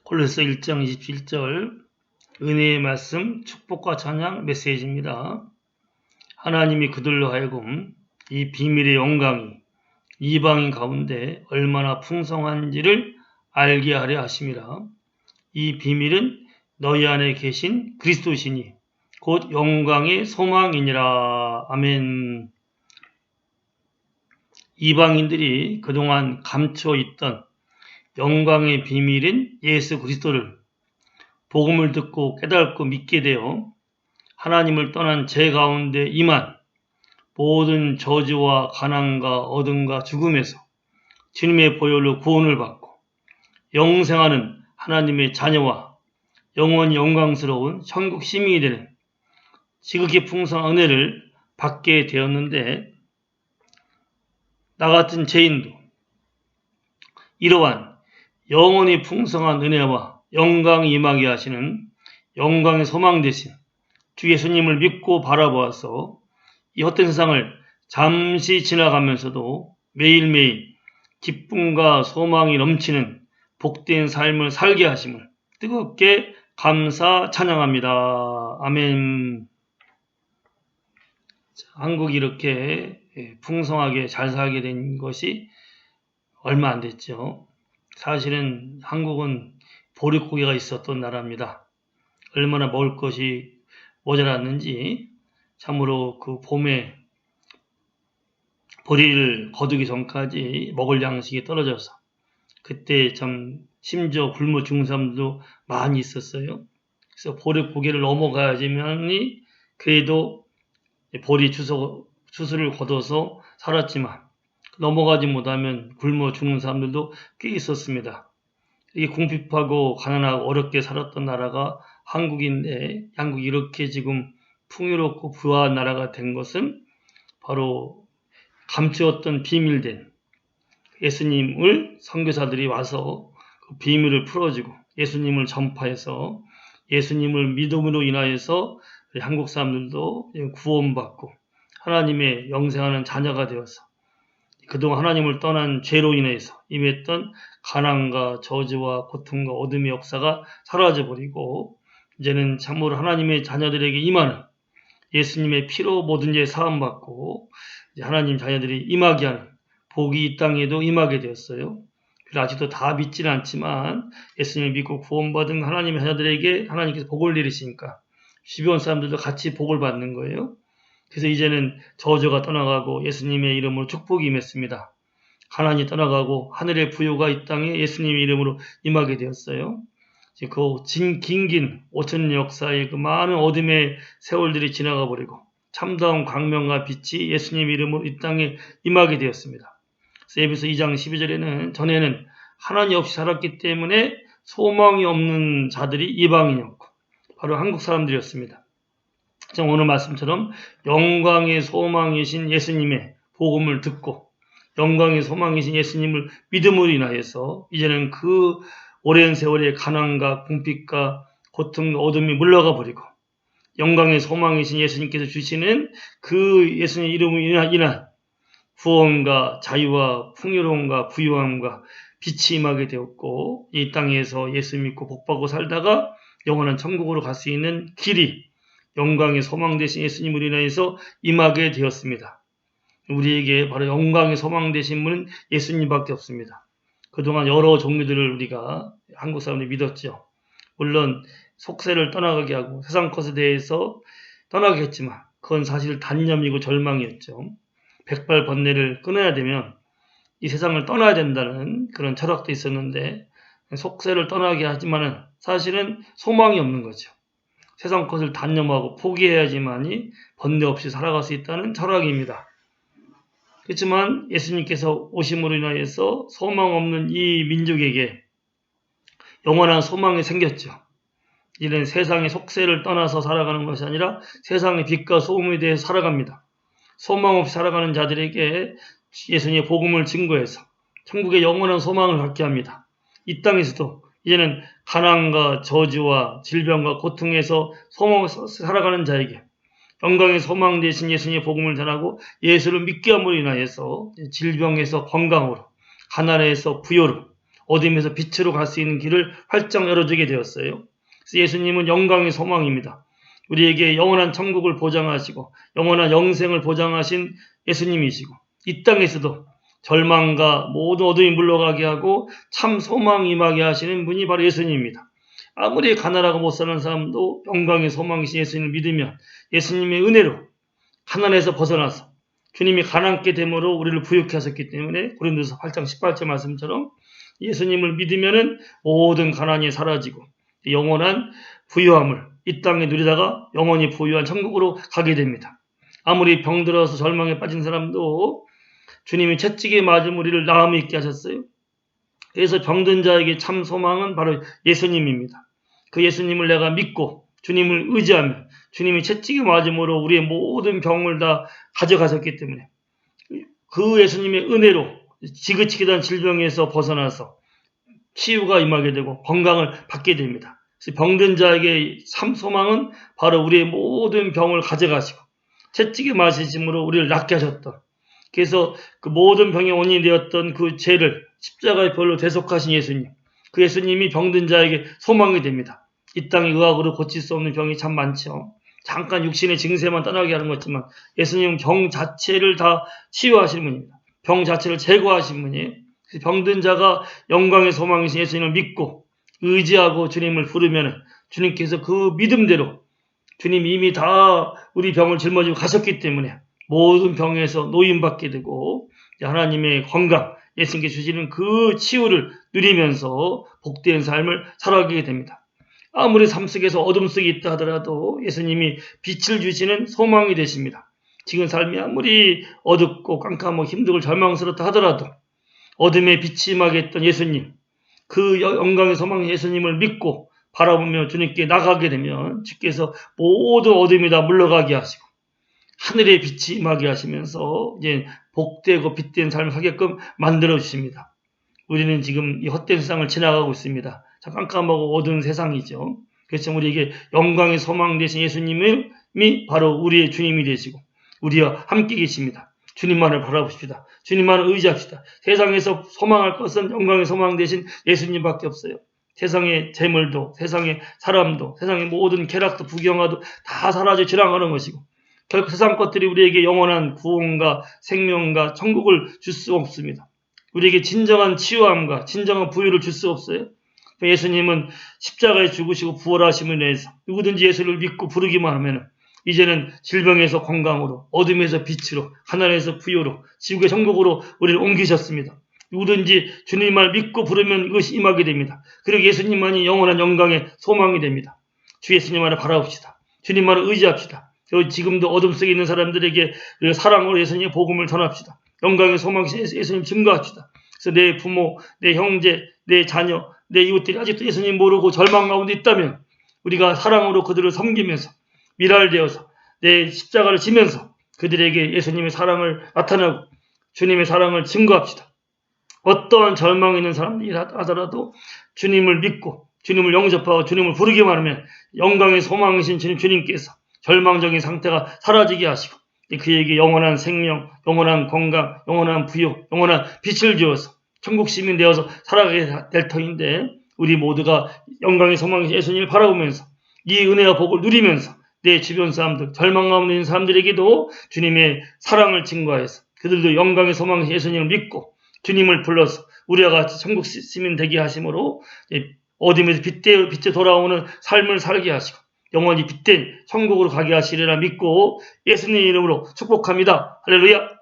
골로새 1장 27절 은혜의 말씀 축복과 찬양 메시지입니다. 하나님이 그들로 하여금 이 비밀의 영광이 이방인 가운데 얼마나 풍성한지를 알게 하려 하심이라. 이 비밀은 너희 안에 계신 그리스도시니 곧 영광의 소망이니라. 아멘. 이방인들이 그동안 감춰 있던 영광의 비밀인 예수 그리스도를 복음을 듣고 깨닫고 믿게 되어 하나님을 떠난 죄 가운데 임한 모든 저주와 가난과 어둠과 죽음에서 주님의 보혈로 구원을 받고 영생하는 하나님의 자녀와 영원히 영광스러운 천국 시민이 되는 지극히 풍성한 은혜를 받게 되었는데, 나 같은 죄인도 이러한 영원히 풍성한 은혜와 영광이 임하게 하시는 영광의 소망 되신 주 예수님을 믿고 바라보아서 이 헛된 세상을 잠시 지나가면서도 매일매일 기쁨과 소망이 넘치는 복된 삶을 살게 하심을 뜨겁게 감사 찬양합니다. 아멘. 한국이 이렇게 풍성하게 잘 살게 된 것이 얼마 안 됐죠. 사실은 한국은 보릿고개가 있었던 나라입니다. 얼마나 먹을 것이 모자랐는지 참으로 그 봄에 보리를 거두기 전까지 먹을 양식이 떨어져서 그때 참 심지어 굶어 죽는 사람들도 많이 있었어요. 그래서 보릿고개를 넘어가야지만이 그래도 보리 추수를 거둬서 살았지만 넘어가지 못하면 굶어 죽는 사람들도 꽤 있었습니다. 이게 궁핍하고 가난하고 어렵게 살았던 나라가 한국인데, 한국이 이렇게 지금 풍요롭고 부유한 나라가 된 것은 바로 감추었던 비밀된 예수님을 선교사들이 와서 그 비밀을 풀어주고 예수님을 전파해서 예수님을 믿음으로 인하여서 한국 사람들도 구원받고 하나님의 영생하는 자녀가 되어서 그동안 하나님을 떠난 죄로 인해서 임했던 가난과 저주와 고통과 어둠의 역사가 사라져버리고 이제는 참으로 하나님의 자녀들에게 임하는 예수님의 피로 모든 죄 사함받고 하나님 자녀들이 임하게 하는 복이 이 땅에도 임하게 되었어요. 아직도 다 믿지는 않지만 예수님을 믿고 구원받은 하나님의 자녀들에게 하나님께서 복을 내리시니까 주변 사람들도 같이 복을 받는 거예요. 그래서 이제는 저주가 떠나가고 예수님의 이름으로 축복이 임했습니다. 가난이 떠나가고 하늘의 부요가 이 땅에 예수님의 이름으로 임하게 되었어요. 그 긴긴 5,000년 역사의 그 많은 어둠의 세월들이 지나가 버리고 참다운 광명과 빛이 예수님 이름으로 이 땅에 임하게 되었습니다. 에베소 2장 12절에는 전에는 하나님 없이 살았기 때문에 소망이 없는 자들이 이방인이었고 바로 한국 사람들이었습니다. 오늘 말씀처럼 영광의 소망이신 예수님의 복음을 듣고 영광의 소망이신 예수님을 믿음으로 인하여서 이제는 그 오랜 세월의 가난과 궁핍과 고통과 어둠이 물러가 버리고 영광의 소망이신 예수님께서 주시는 그 예수님 이름으로 인한 구원과 자유와 풍요로움과 부유함과 빛이 임하게 되었고 이 땅에서 예수 믿고 복받고 살다가 영원한 천국으로 갈 수 있는 길이 영광의 소망 되신 예수님으로 인해서 임하게 되었습니다. 우리에게 바로 영광의 소망 되신 분은 예수님밖에 없습니다. 그동안 여러 종교들을 우리가 한국 사람들이 믿었죠. 물론 속세를 떠나가게 하고 세상 것에 대해서 떠나게 했지만 그건 사실 단념이고 절망이었죠. 백발번뇌를 끊어야 되면 이 세상을 떠나야 된다는 그런 철학도 있었는데 속세를 떠나게 하지만은 사실은 소망이 없는 거죠. 세상 것을 단념하고 포기해야지만이 번뇌 없이 살아갈 수 있다는 철학입니다. 그렇지만 예수님께서 오심으로 인하여서 소망 없는 이 민족에게 영원한 소망이 생겼죠. 이는 세상의 속세를 떠나서 살아가는 것이 아니라 세상의 빛과 소금에 대해서 살아갑니다. 소망 없이 살아가는 자들에게 예수님의 복음을 증거해서 천국의 영원한 소망을 갖게 합니다. 이 땅에서도 이제는 가난과 저주와 질병과 고통에서 소망 없이 살아가는 자에게 영광의 소망 되신 예수님의 복음을 전하고 예수를 믿게 함으로 인하여서 질병에서 건강으로, 가난에서 부요로, 어둠에서 빛으로 갈 수 있는 길을 활짝 열어주게 되었어요. 그래서 예수님은 영광의 소망입니다. 우리에게 영원한 천국을 보장하시고 영원한 영생을 보장하신 예수님이시고 이 땅에서도 절망과 모든 어둠이 물러가게 하고 참 소망 임하게 하시는 분이 바로 예수님입니다. 아무리 가난하고 못 사는 사람도 영광의 소망이신 예수님을 믿으면 예수님의 은혜로 가난에서 벗어나서 주님이 가난케 됨으로 우리를 부유케 하셨기 때문에 고린도서 8장 18절 말씀처럼 예수님을 믿으면은 모든 가난이 사라지고 영원한 부유함을 이 땅에 누리다가 영원히 부유한 천국으로 가게 됩니다. 아무리 병들어서 절망에 빠진 사람도 주님이 채찍에 맞은 우리를 나음이 있게 하셨어요. 그래서 병든 자에게 참 소망은 바로 예수님입니다. 그 예수님을 내가 믿고 주님을 의지하며 주님이 채찍에 맞음으로 우리의 모든 병을 다 가져가셨기 때문에 그 예수님의 은혜로 지긋지긋한 질병에서 벗어나서 치유가 임하게 되고 건강을 받게 됩니다. 그래서 병든 자에게 참 소망은 바로 우리의 모든 병을 가져가시고 채찍에 맞으심으로 우리를 낫게 하셨던, 그래서 그 모든 병의 원인이 되었던 그 죄를 십자가의 벌로 대속하신 예수님, 그 예수님이 병든 자에게 소망이 됩니다. 이 땅의 의학으로 고칠 수 없는 병이 참 많죠. 잠깐 육신의 증세만 떠나게 하는 거지만 예수님은 병 자체를 다 치유하시는 분입니다. 병 자체를 제거하신 분이에요. 병든 자가 영광의 소망이신 예수님을 믿고 의지하고 주님을 부르면 주님께서 그 믿음대로, 주님이 이미 다 우리 병을 짊어지고 가셨기 때문에 모든 병에서 노임받게 되고 하나님의 건강, 예수님께 주시는 그 치유를 누리면서 복된 삶을 살아가게 됩니다. 아무리 삶 속에서 어둠 속에 있다 하더라도 예수님이 빛을 주시는 소망이 되십니다. 지금 삶이 아무리 어둡고 깜깜하고 힘들고 절망스럽다 하더라도 어둠에 빛이 임하게 했던 예수님, 그 영광의 소망 예수님을 믿고 바라보며 주님께 나가게 되면 주께서 모든 어둠이 다 물러가게 하시고 하늘의 빛이 임하게 하시면서 이제 복되고 빛된 삶을 하게끔 만들어 주십니다. 우리는 지금 이 헛된 세상을 지나가고 있습니다. 참 깜깜하고 어두운 세상이죠. 그래서 우리에게 영광의 소망 되신 예수님이 바로 우리의 주님이 되시고 우리와 함께 계십니다. 주님만을 바라봅시다. 주님만을 의지합시다. 세상에서 소망할 것은 영광의 소망 되신 예수님밖에 없어요. 세상의 재물도, 세상의 사람도, 세상의 모든 쾌락도, 부경화도 다 사라져 지나가는 것이고 결국 세상 것들이 우리에게 영원한 구원과 생명과 천국을 줄 수 없습니다. 우리에게 진정한 치유함과 진정한 부유를 줄 수 없어요. 예수님은 십자가에 죽으시고 부활하심을 위해서 누구든지 예수를 믿고 부르기만 하면 이제는 질병에서 건강으로, 어둠에서 빛으로, 가난에서 부유로, 지옥의 천국으로 우리를 옮기셨습니다. 누구든지 주님만 믿고 부르면 이것이 임하게 됩니다. 그리고 예수님만이 영원한 영광의 소망이 됩니다. 주 예수님만을 바라봅시다. 주님만을 의지합시다. 지금도 어둠 속에 있는 사람들에게 사랑으로 예수님의 복음을 전합시다. 영광의 소망이신 예수님 증거합시다. 그래서 내 부모, 내 형제, 내 자녀, 내 이웃들이 아직도 예수님 모르고 절망 가운데 있다면 우리가 사랑으로 그들을 섬기면서 미랄되어서 내 십자가를 지면서 그들에게 예수님의 사랑을 나타내고 주님의 사랑을 증거합시다. 어떠한 절망이 있는 사람들이 하더라도 주님을 믿고 주님을 영접하고 주님을 부르기만 하면 영광의 소망이신 주님께서 절망적인 상태가 사라지게 하시고 그에게 영원한 생명, 영원한 건강, 영원한 부요, 영원한 빛을 주어서 천국 시민 되어서 살아가게 될 터인데 우리 모두가 영광의 소망이신 예수님을 바라보면서 이 은혜와 복을 누리면서 내 주변 사람들, 절망 가운데 있는 사람들에게도 주님의 사랑을 증거해서 그들도 영광의 소망이신 예수님을 믿고 주님을 불러서 우리와 같이 천국 시민 되게 하심으로 어둠에서 빛에 돌아오는 삶을 살게 하시고 영원히 빛된 천국으로 가게 하시리라 믿고 예수님 이름으로 축복합니다. 할렐루야.